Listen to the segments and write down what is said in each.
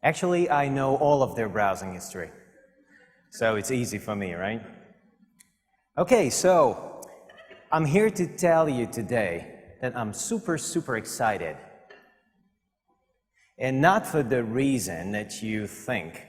Actually, I know all of their browsing history, so it's easy for me, right? Okay, so I'm here to tell you today that I'm super excited. And not for the reason that you think.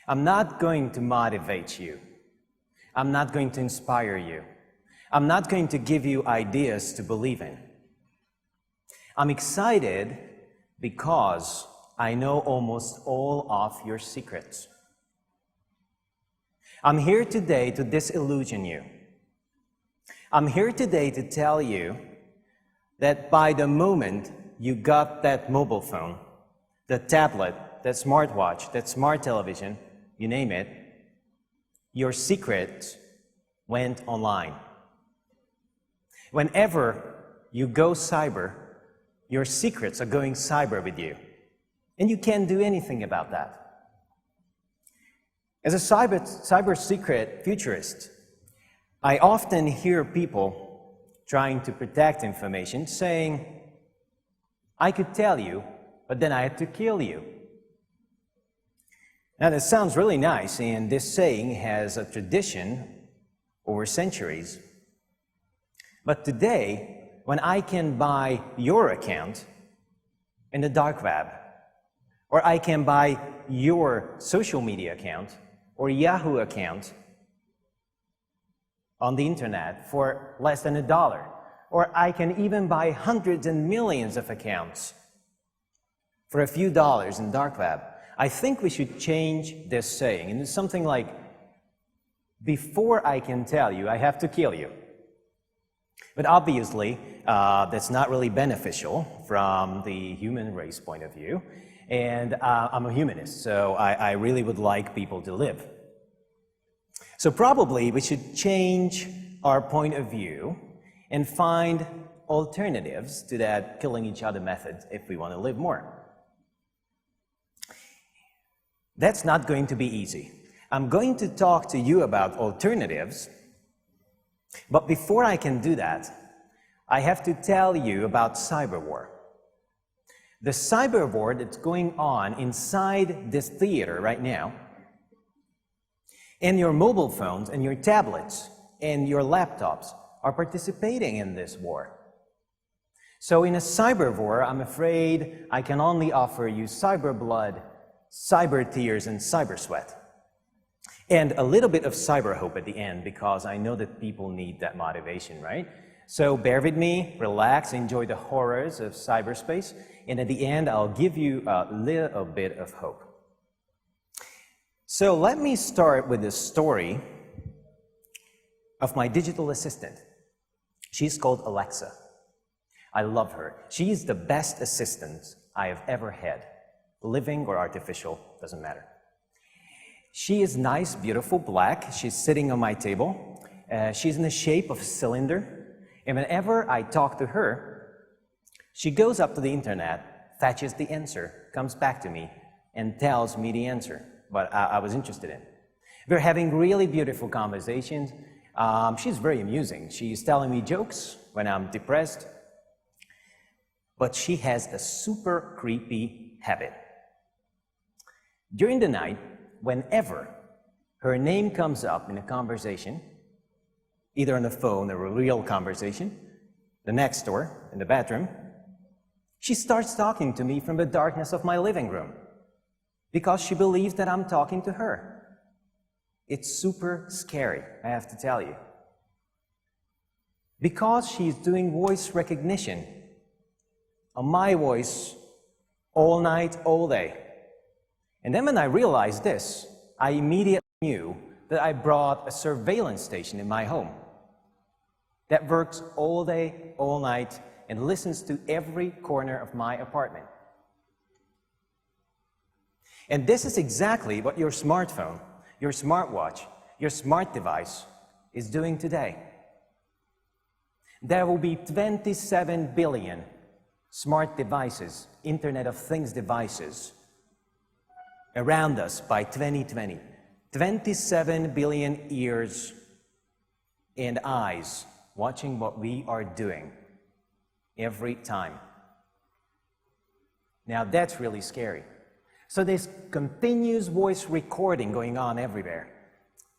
I'm not going to motivate you. I'm not going to inspire you. I'm not going to give you ideas to believe in. I'm excited because I know almost all of your secrets. I'm here today to disillusion you. I'm here today to tell you that by the moment you got that mobile phone, the tablet, that smartwatch, that smart television, you name it, your secrets went online. Whenever you go cyber, your secrets are going cyber with you. And you can't do anything about that. As a cyber secret futurist, I often hear people trying to protect information saying, I could tell you, but then I had to kill you. Now that sounds really nice, and this saying has a tradition over centuries. But today, when I can buy your account in the dark web, or I can buy your social media account or Yahoo account on the internet for less than $1, or I can even buy hundreds and millions of accounts for a few dollars in dark web, I think we should change this saying. And it's something like, before I can tell you, I have to kill you. But obviously, that's not really beneficial from the human race point of view. And I'm a humanist, so I really would like people to live. So probably we should change our point of view and find alternatives to that killing each other method if we want to live more. That's not going to be easy. I'm going to talk to you about alternatives, but before I can do that, I have to tell you about cyber war. The cyber war that's going on inside this theater right now, and your mobile phones and your tablets and your laptops are participating in this war. So in a cyber war, I'm afraid I can only offer you cyber blood, cyber tears, and cyber sweat. And a little bit of cyber hope at the end, because I know that people need that motivation, right? So bear with me, relax, enjoy the horrors of cyberspace, and at the end, I'll give you a little bit of hope. So let me start with the story of my digital assistant. She's called Alexa. I love her. She's the best assistant I have ever had. Living or artificial, doesn't matter. She is nice, beautiful, black. She's sitting on my table. She's in the shape of a cylinder. And whenever I talk to her, she goes up to the internet, fetches the answer, comes back to me, and tells me the answer, what I was interested in. We're having really beautiful conversations. She's very amusing. She's telling me jokes when I'm depressed. But she has a super creepy habit. During the night, whenever her name comes up in a conversation, either on the phone or a real conversation, the next door, in the bathroom, she starts talking to me from the darkness of my living room because she believes that I'm talking to her. It's super scary, I have to tell you. Because she's doing voice recognition on my voice all night, all day. And then when I realized this, I immediately knew that I brought a surveillance station in my home that works all day, all night, and listens to every corner of my apartment. And this is exactly what your smartphone, your smartwatch, your smart device is doing today. There will be 27 billion smart devices, Internet of Things devices, around us by 2020. 27 billion ears and eyes watching what we are doing every time. Now that's really scary. So there's continuous voice recording going on everywhere.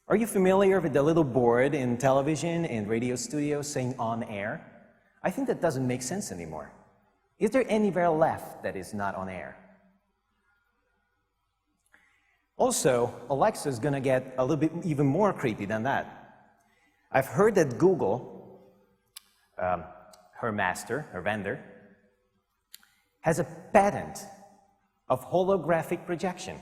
Are you familiar with the little board in television and radio studios saying on air? I think that doesn't make sense anymore. Is there anywhere left that is not on air? Also, Alexa is going to get a little bit even more creepy than that. I've heard that Google, her master, her vendor, has a patent of holographic projection.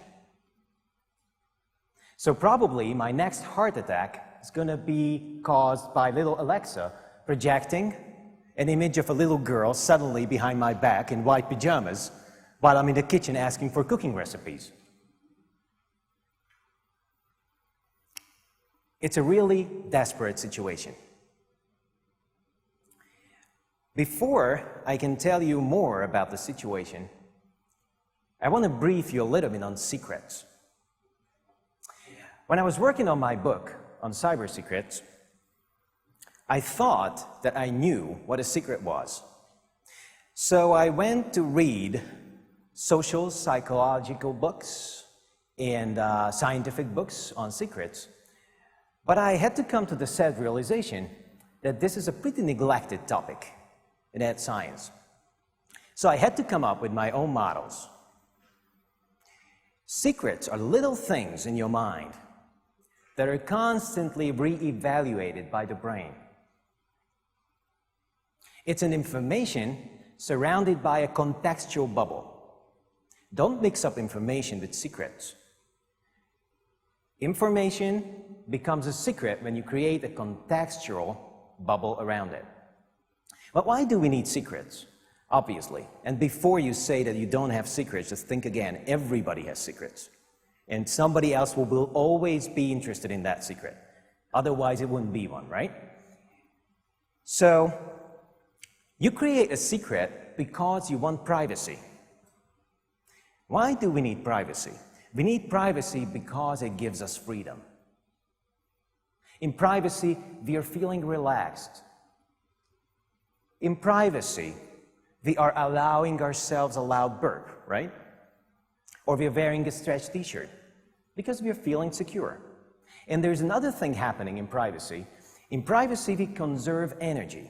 So probably my next heart attack is going to be caused by little Alexa projecting an image of a little girl suddenly behind my back in white pajamas while I'm in the kitchen asking for cooking recipes. It's a really desperate situation. Before I can tell you more about the situation, I want to brief you a little bit on secrets. When I was working on my book on cyber secrets, I thought that I knew what a secret was. So I went to read social psychological books and scientific books on secrets. But I had to come to the sad realization that this is a pretty neglected topic in science. So I had to come up with my own models. Secrets are little things in your mind that are constantly re-evaluated by the brain. It's an information surrounded by a contextual bubble. Don't mix up information with secrets. Information becomes a secret when you create a contextual bubble around it. But why do we need secrets? Obviously. And before you say that you don't have secrets, just think again. Everybody has secrets. And somebody else will always be interested in that secret. Otherwise, it wouldn't be one, right? So, you create a secret because you want privacy. Why do we need privacy? We need privacy because it gives us freedom. In privacy, we are feeling relaxed. In privacy, we are allowing ourselves a loud burp, right? Or we are wearing a stretched t-shirt because we are feeling secure. And there's another thing happening in privacy. In privacy, we conserve energy.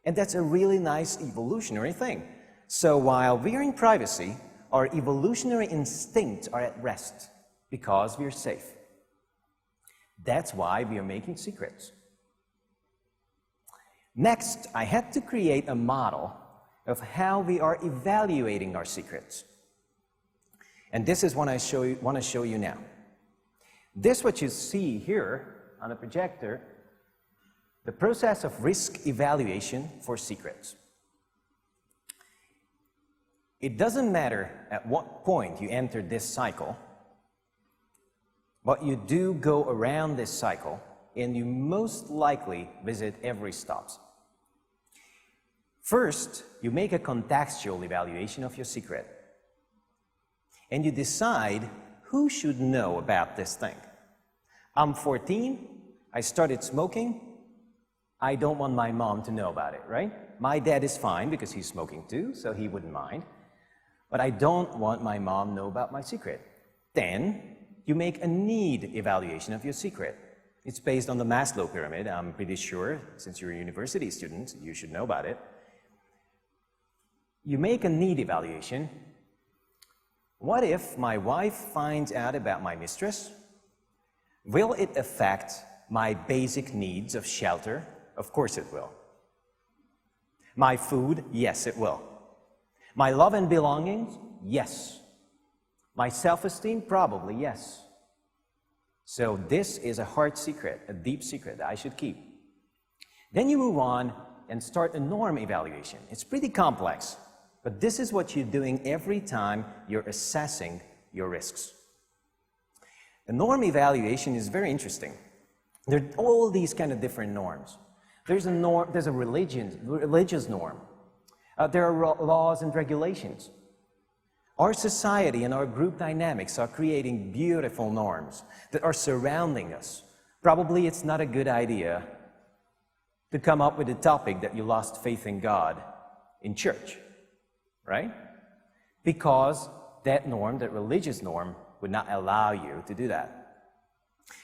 And that's a really nice evolutionary thing. So while we are in privacy, our evolutionary instincts are at rest because we are safe. That's why we are making secrets. Next, I had to create a model of how we are evaluating our secrets. And this is what I want to show you now. This, what you see here on the projector, the process of risk evaluation for secrets. It doesn't matter at what point you enter this cycle, but you do go around this cycle, and you most likely visit every stop. First, you make a contextual evaluation of your secret, and you decide who should know about this thing. I'm 14, I started smoking, I don't want my mom to know about it, right? My dad is fine because he's smoking too, so he wouldn't mind. But I don't want my mom to know about my secret. Then, you make a need evaluation of your secret. It's based on the Maslow pyramid, I'm pretty sure, since you're a university student, you should know about it. You make a need evaluation. What if my wife finds out about my mistress? Will it affect my basic needs of shelter? Of course it will. My food? Yes, it will. My love and belongings? Yes. My self-esteem? Probably yes. So this is a hard secret, a deep secret that I should keep. Then you move on and start a norm evaluation. It's pretty complex, but this is what you're doing every time you're assessing your risks. A norm evaluation is very interesting. There are all these kind of different norms. There's a religious norm. There are laws and regulations. Our society and our group dynamics are creating beautiful norms that are surrounding us. Probably it's not a good idea to come up with a topic that you lost faith in God in church, right? Because that norm, that religious norm, would not allow you to do that.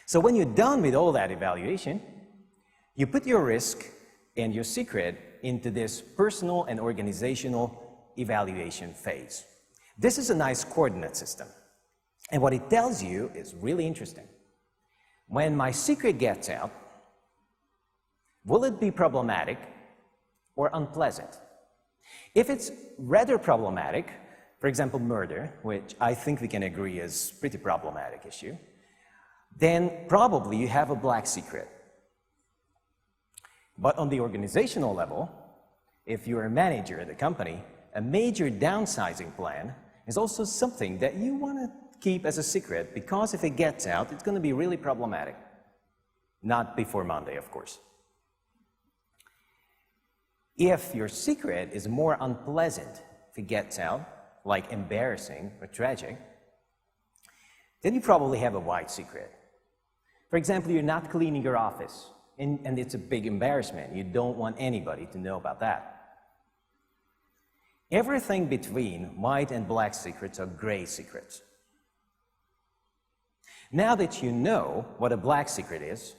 So when you're done with all that evaluation, you put your risk and your secret into this personal and organizational evaluation phase. This is a nice coordinate system. And what it tells you is really interesting. When my secret gets out, will it be problematic or unpleasant? If it's rather problematic, for example, murder, which I think we can agree is a pretty problematic issue, then probably you have a black secret. But on the organizational level, if you're a manager at a company, a major downsizing plan is also something that you want to keep as a secret, because if it gets out, it's going to be really problematic. Not before Monday, of course. If your secret is more unpleasant, if it gets out, like embarrassing or tragic, then you probably have a white secret. For example, you're not cleaning your office, and it's a big embarrassment. You don't want anybody to know about that. Everything between white and black secrets are gray secrets. Now that you know what a black secret is,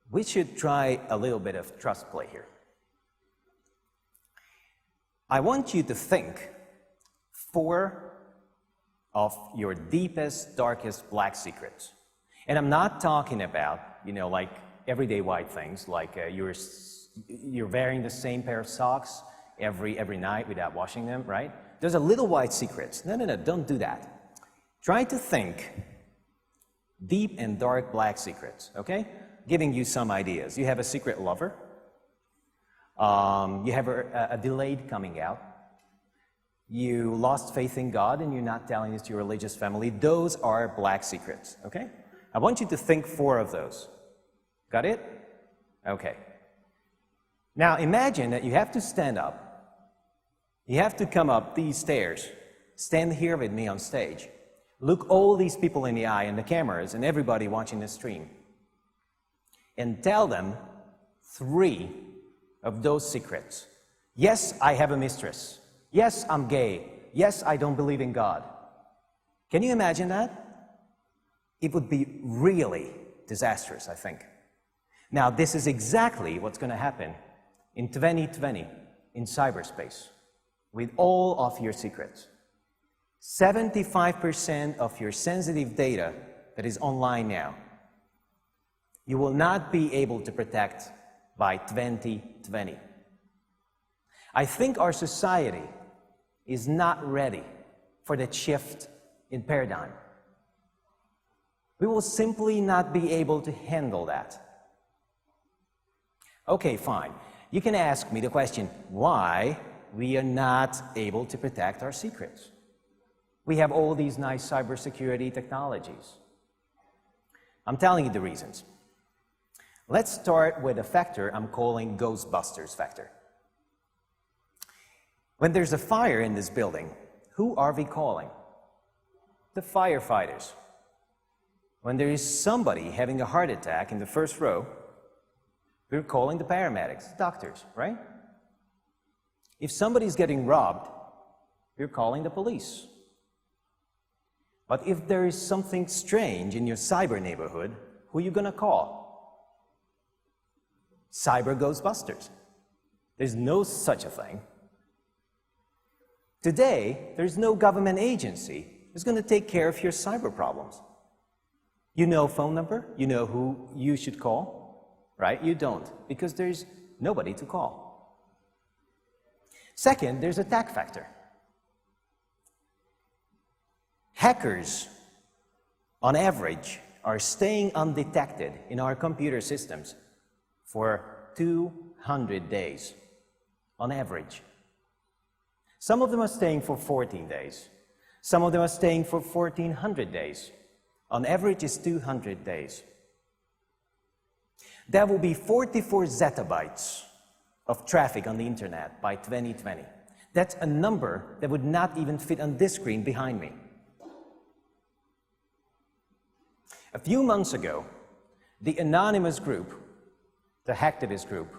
we should try a little bit of trust play here. I want you to think 4 of your deepest, darkest black secrets. And I'm not talking about, like everyday white things, like you're wearing the same pair of socks every night without washing them, right? There's a little white secrets. No, don't do that. Try to think deep and dark black secrets, okay? Giving you some ideas. You have a secret lover. You have a delayed coming out. You lost faith in God and you're not telling this to your religious family. Those are black secrets, okay? I want you to think 4 of those. Got it? Okay. Now imagine that you have to stand up. You have to come up these stairs. Stand here with me on stage. Look all these people in the eye and the cameras and everybody watching the stream. And tell them 3 of those secrets. Yes, I have a mistress. Yes, I'm gay. Yes, I don't believe in God. Can you imagine that? It would be really disastrous, I think. Now, this is exactly what's going to happen in 2020 in cyberspace with all of your secrets. 75% of your sensitive data that is online now, you will not be able to protect by 2020. I think our society is not ready for that shift in paradigm. We will simply not be able to handle that. Okay, fine. You can ask me the question, why we are not able to protect our secrets? We have all these nice cybersecurity technologies. I'm telling you the reasons. Let's start with a factor I'm calling Ghostbusters factor. When there's a fire in this building, who are we calling? The firefighters. When there is somebody having a heart attack in the first row, we're calling the paramedics, doctors, right? If somebody's getting robbed, we're calling the police. But if there is something strange in your cyber neighborhood, who are you going to call? Cyber Ghostbusters. There's no such a thing. Today, there's no government agency who's going to take care of your cyber problems. You know phone number, you know who you should call, right? You don't, because there's nobody to call. Second, there's a TAC factor. Hackers, on average, are staying undetected in our computer systems for 200 days, on average. Some of them are staying for 14 days. Some of them are staying for 1,400 days. On average, it's 200 days. That will be 44 zettabytes of traffic on the internet by 2020. That's a number that would not even fit on this screen behind me. A few months ago, the anonymous group, the hacktivist group,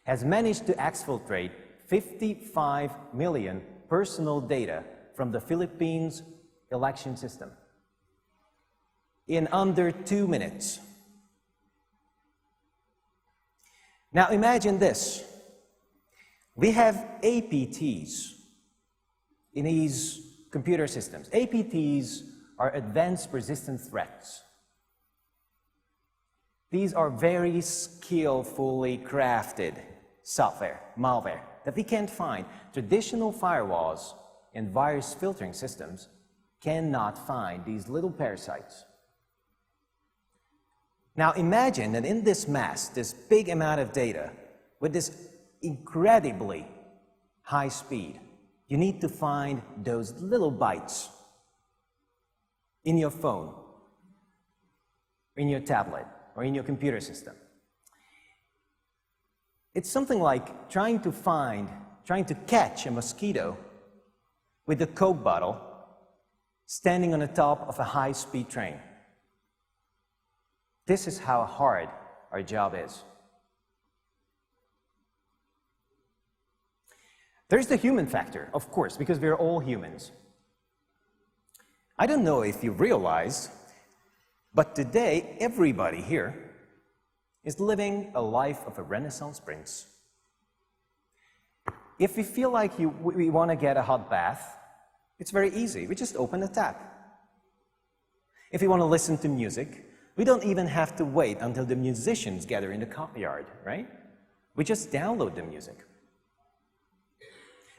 has managed to exfiltrate 55 million personal data from the Philippines election system in under 2 minutes. Now imagine this. We have APTs in these computer systems. APTs are advanced persistent threats. These are very skillfully crafted software, malware, that we can't find. Traditional firewalls and virus filtering systems cannot find these little parasites. Now imagine that in this mass, this big amount of data, with this incredibly high speed, you need to find those little bytes in your phone, in your tablet, or in your computer system. It's something like trying to catch a mosquito with a Coke bottle standing on the top of a high-speed train. This is how hard our job is. There's the human factor, of course, because we're all humans. I don't know if you realize, but today everybody here is living a life of a Renaissance prince. If we feel like we want to get a hot bath, it's very easy. We just open the tap. If we want to listen to music, we don't even have to wait until the musicians gather in the courtyard, right? We just download the music.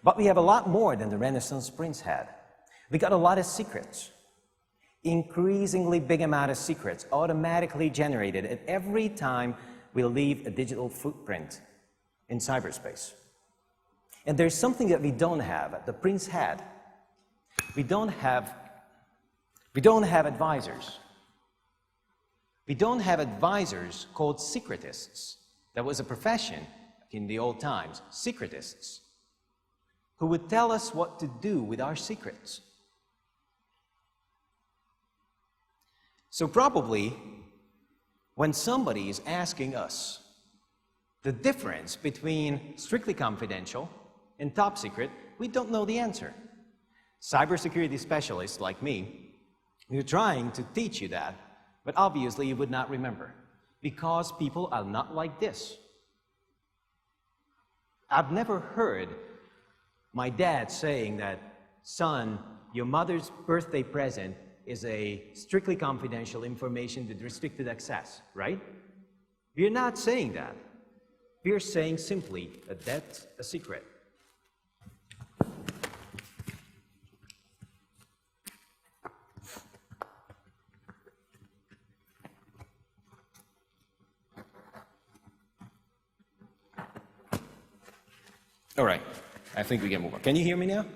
But we have a lot more than the Renaissance prince had. We got a lot of secrets. Increasingly big amount of secrets automatically generated at every time we leave a digital footprint in cyberspace. And there's something that we don't have, that the prince had. We don't have advisors. We don't have advisors called secretists. That was a profession in the old times, secretists, who would tell us what to do with our secrets. So probably, when somebody is asking us the difference between strictly confidential and top secret, we don't know the answer. Cybersecurity specialists like me, we're trying to teach you that, but obviously you would not remember, because people are not like this. I've never heard my dad saying that, son, your mother's birthday present is a strictly confidential information with restricted access, right? We're not saying that. We're saying simply that that's a secret. All right, I think we can move on. Can you hear me now?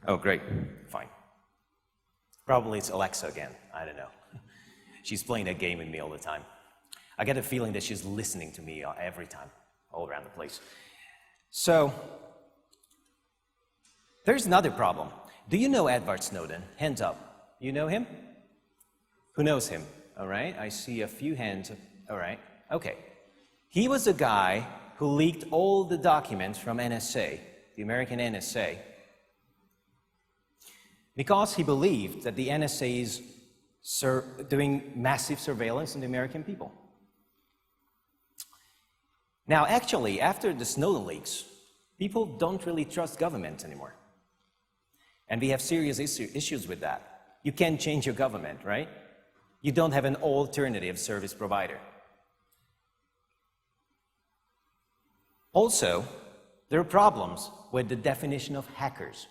Oh, great, fine. Probably it's Alexa again, I don't know. She's playing that game with me all the time. I get a feeling that she's listening to me every time, all around the place. So, there's another problem. Do you know Edward Snowden? Hands up. You know him? Who knows him? All right, I see a few hands. All right, okay. He was the guy who leaked all the documents from NSA, the American NSA, because he believed that the NSA is doing massive surveillance on the American people. Now, actually, after the Snowden leaks, people don't really trust government anymore. And we have serious issues with that. You can't change your government, right? You don't have an alternative service provider. Also, there are problems with the definition of hackers.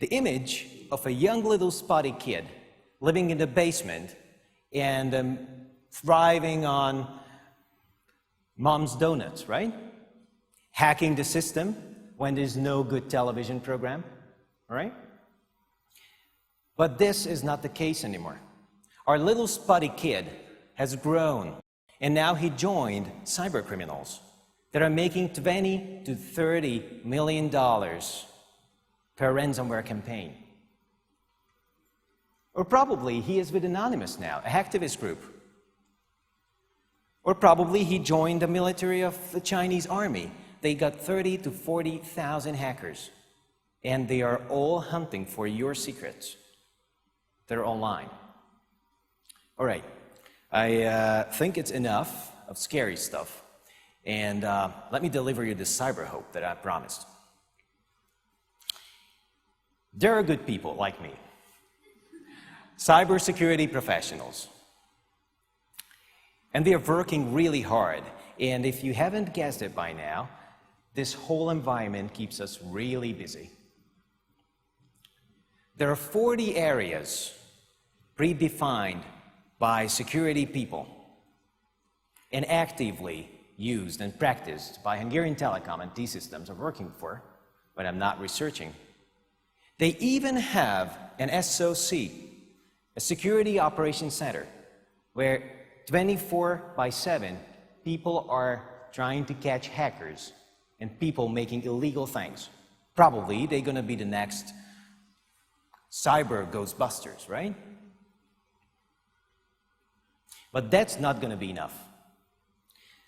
The image of a young little spotty kid living in the basement and thriving on mom's donuts, right? Hacking the system when there's no good television program, all right? But this is not the case anymore. Our little spotty kid has grown, and now he joined cyber criminals that are making $20 to $30 million per ransomware campaign. Or probably he is with Anonymous now, a hacktivist group. Or probably he joined the military of the Chinese army they got 30 to 40,000 hackers, and they are all hunting for your secrets. They're online. All right, I think it's enough of scary stuff, and let me deliver you the cyber hope that I promised. There are good people like me, cybersecurity professionals, and they are working really hard. And if you haven't guessed it by now, this whole environment keeps us really busy. There are 40 areas predefined by security people and actively used and practiced by Hungarian Telecom and T-Systems are working for, but I'm not researching. They even have an SOC, a Security Operations Center, where 24/7 people are trying to catch hackers and people making illegal things. Probably they're going to be the next cyber Ghostbusters, right? But that's not going to be enough.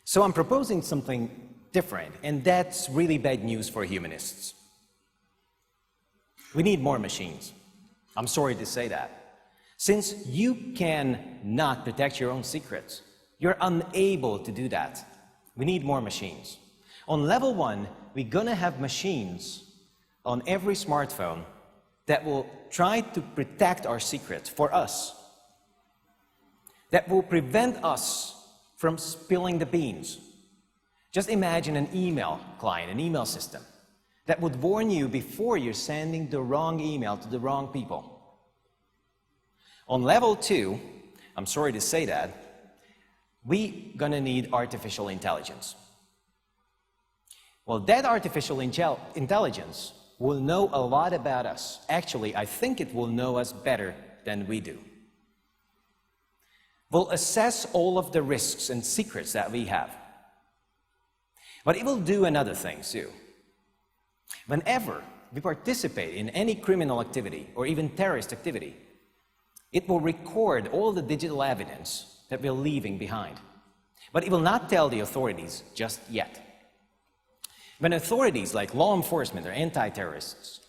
So I'm proposing something different, and that's really bad news for humanists. We need more machines. I'm sorry to say that. Since you cannot protect your own secrets, you're unable to do that. We need more machines. On level 1, we're going to have machines on every smartphone that will try to protect our secrets for us, that will prevent us from spilling the beans. Just imagine an email client, an email system, that would warn you before you're sending the wrong email to the wrong people. On level 2, I'm sorry to say that, we're gonna need artificial intelligence. Well, that artificial intelligence will know a lot about us. Actually, I think it will know us better than we do. We'll assess all of the risks and secrets that we have. But it will do another thing too. Whenever we participate in any criminal activity or even terrorist activity, it will record all the digital evidence that we're leaving behind. But it will not tell the authorities just yet. When authorities like law enforcement or anti-terrorists,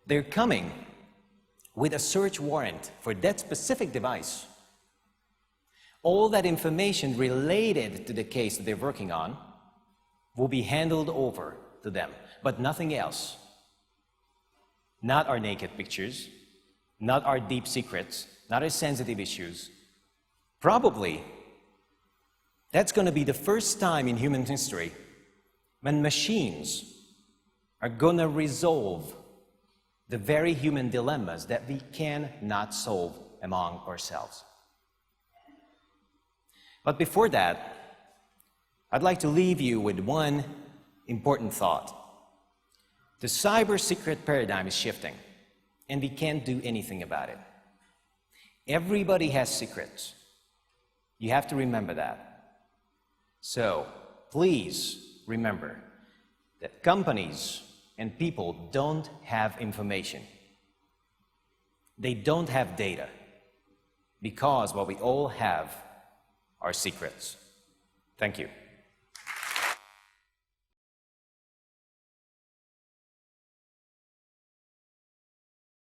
they're coming with a search warrant for that specific device, all that information related to the case that they're working on will be handed over to them, but nothing else. Not our naked pictures, not our deep secrets, not our sensitive issues. Probably, that's going to be the first time in human history when machines are going to resolve the very human dilemmas that we cannot solve among ourselves. But before that, I'd like to leave you with one important thought. The cyber secret paradigm is shifting, and we can't do anything about it. Everybody has secrets. You have to remember that. So, please remember that companies and people don't have information. They don't have data, because what we all have are secrets. Thank you.